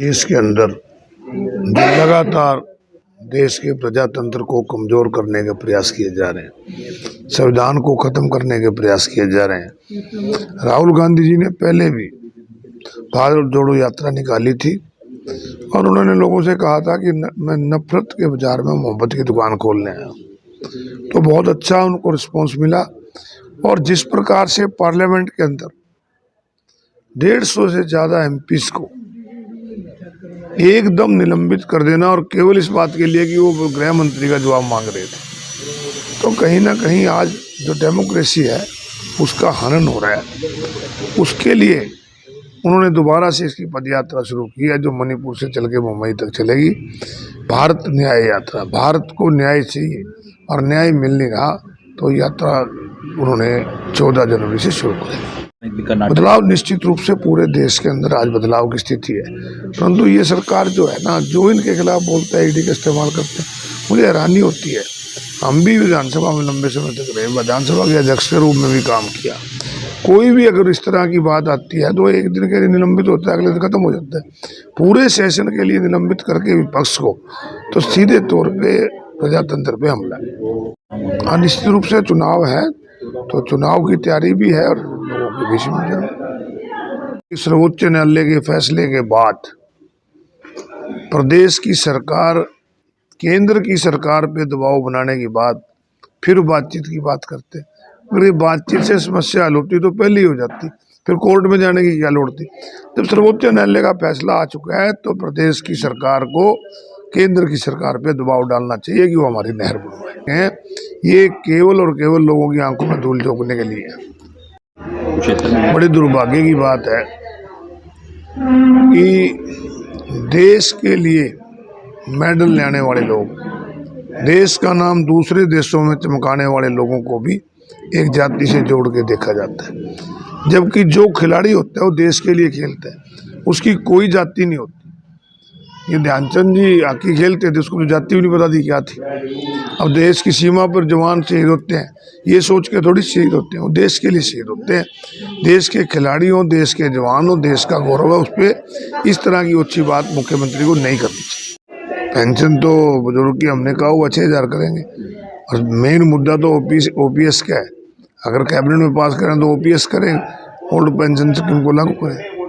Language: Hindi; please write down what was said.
देश के अंदर जो लगातार देश के प्रजातंत्र को कमजोर करने के प्रयास किए जा रहे हैं, संविधान को खत्म करने के प्रयास किए जा रहे हैं। राहुल गांधी जी ने पहले भी भारत जोड़ो यात्रा निकाली थी और उन्होंने लोगों से कहा था कि मैं नफरत के बाजार में मोहब्बत की दुकान खोलने आया। तो बहुत अच्छा उनको रिस्पॉन्स मिला और जिस प्रकार से पार्लियामेंट के अंदर 150 से ज़्यादा एमपीज को एकदम निलंबित कर देना और केवल इस बात के लिए कि वो गृह मंत्री का जवाब मांग रहे थे, तो कहीं ना कहीं आज जो डेमोक्रेसी है उसका हनन हो रहा है। उसके लिए उन्होंने दोबारा से इसकी पदयात्रा शुरू की है, जो मणिपुर से चल के मुंबई तक चलेगी। भारत न्याय यात्रा, भारत को न्याय चाहिए और न्याय मिल नहीं रहा, तो यात्रा उन्होंने 14 जनवरी से शुरू करी। बदलाव निश्चित रूप से पूरे देश के अंदर आज बदलाव की स्थिति है, परंतु ये सरकार जो है ना, जो इनके खिलाफ बोलता है, ईडी का इस्तेमाल करते हैं, मुझे हैरानी होती है। हम भी विधानसभा में लंबे समय तक रहे, विधानसभा के अध्यक्ष के रूप में भी काम किया। कोई भी अगर इस तरह की बात आती है तो एक दिन के लिए निलंबित होता है, अगले दिन खत्म हो जाता है। पूरे सेशन के लिए निलंबित करके विपक्ष को, तो सीधे तौर पे प्रजातंत्र पे हमला है। निश्चित रूप से चुनाव है, तो चुनाव की तैयारी भी है और लोगों के बीच में सर्वोच्च न्यायालय के फैसले के बाद प्रदेश की सरकार केंद्र की सरकार पे दबाव बनाने की बात, फिर बातचीत की बात करते। अगर ये बातचीत से समस्या हल होती तो पहले ही हो जाती, फिर कोर्ट में जाने की क्या लोड़ थी। जब सर्वोच्च न्यायालय का फैसला आ चुका है तो प्रदेश की सरकार को केंद्र की सरकार पे दबाव डालना चाहिए कि वो हमारी नहर बनवाए। ये केवल और केवल लोगों की आंखों में धूल झोंकने के लिए है। बड़ी दुर्भाग्य की बात है कि देश के लिए मेडल लेने वाले लोग, देश का नाम दूसरे देशों में चमकाने वाले लोगों को भी एक जाति से जोड़ के देखा जाता है, जबकि जो खिलाड़ी होता है वो देश के लिए खेलता है, उसकी कोई जाति नहीं होती। ये ध्यानचंद जी हॉकी खेलते थे, उसको तो जाति भी नहीं पता थी क्या थी। अब देश की सीमा पर जवान शहीद होते हैं, ये सोच के थोड़ी शहीद होते हैं, वो देश के लिए शहीद होते हैं। देश के खिलाड़ी हो, देश के जवान हो, देश का गौरव है, उस पर इस तरह की अच्छी बात मुख्यमंत्री को नहीं करनी चाहिए। पेंशन तो बुजुर्ग की हमने कहा वो 6000 करेंगे, और मेन मुद्दा तो ओपीएस का है। अगर कैबिनेट में पास करें तो ओपीएस करें, ओल्ड पेंशन स्कीम को लागू करें।